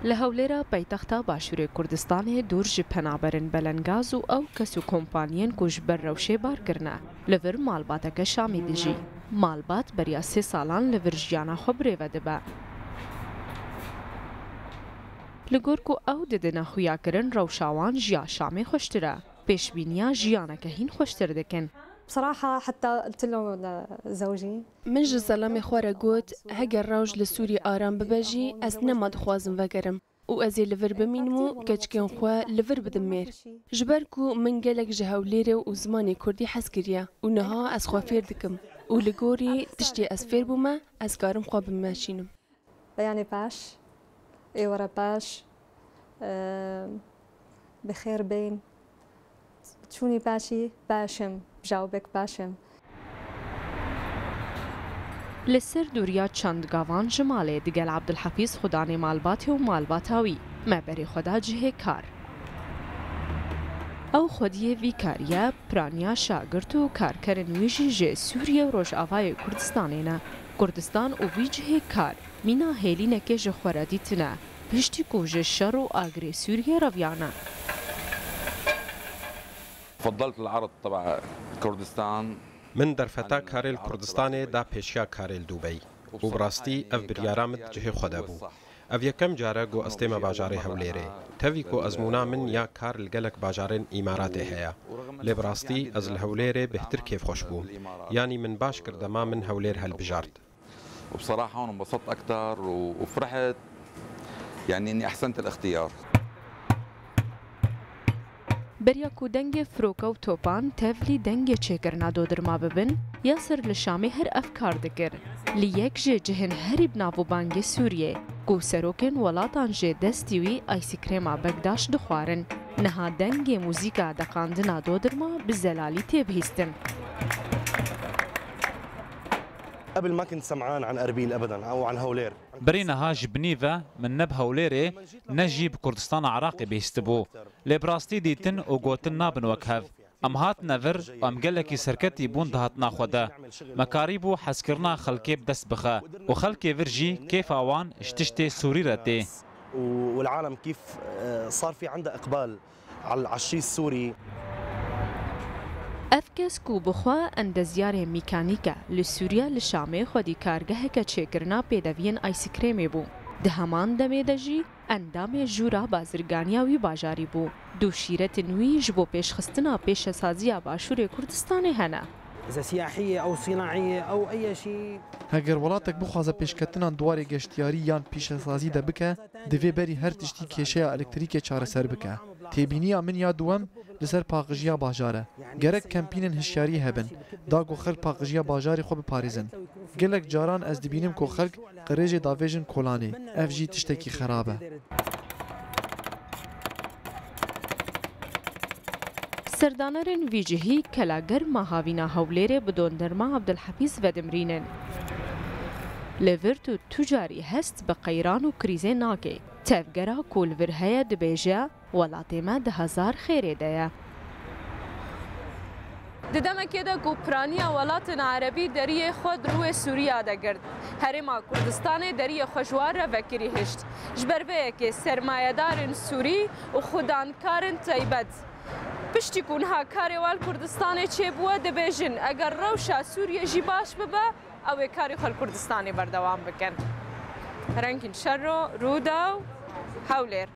لهولێرە پەیتەختە باشووری کوردستانê دوور ji penaberin belengaz û ew kes û kompaniyên ku ji ber rewşê barkirine. Li vir malbateke Şamî dijî. Malbat beriya 3 salan li vir jiyana xwe birêve dibe. Li gor ku ew didine xuyakirin rewşa wan jiya Şamê xweştir e. Pêşbîniya jiyaneke hîn xweştir dikin. بصراحة حتى قلت له لزوجي من ji zelamê xwe re got heger rewş li Sûrî aram bibe jî ez nema dixwazim vegerim û ez ê li vir bimînim û keçikên xwe li vir bidim mêr. Ji ber ku min gelek ji Hewlêrê û zimanê Kurdî hez kiriye û niha ez xwe fêr dikim û li gorî tiştê ez fêr bûme ez karim xwe bimeşînim. يعني باش اي ورا باش بخير بين تشوني باشي باشم بجاوبك باشم Li ser dûriya çend gavan ji malê digel Abdulhefîz xudanê malbatê û malbata wî me berê xwe da cihê kar. Ew xwediyê vî kariye piraniya şagirt û karkerên wî jî ji Sûriye û Rojavayê Kurdistanê ne. Kurdistan û vî cihê kar mîna hêlînekê ji xwe re dîtine piştî ku ji şer û agrê Sûriye reviyane. فضلت العرض تبع كردستان من درفتا کارل کردستانê da pêşiya karêl Dubey û bi rastî ev biryara min cihê xwe de bû. Ev yekem care got ez tê me bajarê Hewlêrê. Tevî ku ezmûna min ya kar li gelek bajarên Îmaratê heye. Lê bi rastî ez li Hewlêrê bêhtir kêfxweş bûm. Yanî min baş kir dema min Hewlêr helbijart. وبصراحة هون انبسطت أكثر وفرحت يعني إني أحسنت الاختيار. Beriya ku dengê firoka û topan tevlî dengê çêkirina dodirma bibin, ya ser li Şamê her ev kar dikir. Li yek ji cihên herî bi navbangê Sûriyê, ku serokên welatan jê destî wî aysîkrêma Begdaş dixwarin, niha dengê mûzîka deqandina dodirma bi zelalî têbihîstin. قبل ما كنت سمعان عن أربيل أبدا أو عن هولير. برينها جبنيفا من نب هوليري نجيب كردستان عراقي بيستبو لبراستي ديتن وقوتن نابن وكهف ام هات نفر ام قالكي سركتي بون دهات ناخودا مكاريبو حسكرنا خلكي بدس بخا وخلكي فرجي كيف اوان اشتشتي سوريرتي والعالم كيف صار في عنده اقبال على الشيء السوري. Ev kes ku bixwe endeziyarê mîkanîke li Sûriya li Şamê xwedî kargeheke çêkirina pêdeviyên aysîkrêmê bû. Di heman demê de jî endamê jûra bazirganiya wî bajarî bû. Du şîretên wî ji bo pêşxistina pêşesaziya Başûrê Kurdistanê hene. إذا سياحية أو صناعية أو أي شيء. هەگەر وڵاتێک بخوازە پێشکەتنان دوارێ گەشتیاری یان پیشەسازی دە بکە دەوێ بەری هەر تشتی کێشەیە ئەلکتریکێ چارەسەر بکە. تێبینییا من یا دووەم لەسەر پاقژیە باژارە. گەرەک کەمپینن هشیاری هەبن داگۆ خەڵک پاقژیە باژاری خۆ بپارێزن. gelek caran ez dibînim ku xelk qirêjê davêjin kolanê. Ev jî tiştekî xerab e. Serdanerên vî cihî kelagerma havîna Hewlêrê bi donderma Abdulhefîz vedimrînin. Li vir tu tucarî hest bi qeyran û krîzê nake. Tevgera ku li vir heye dibêje welatê me di hezar xêrê de ye. Di demekê de ku piraniya welatên Erebî deriyê xwe di rûyê Sûriya de girt. Herêma Kurdistanê deriyê xwe ji wan re vekirî hişt. Ji ber vê yekê sermayedarên Sûrî û xwedankarên taybet. Piştî ku niha karê wal Kurdistanê çêbûye dibêjin eger rewşa Sûriye jî baş bibe ew ê karê xwe li Kurdistanê berdewam bikin. Rengîn Şerro, Rûda û Hewlêr.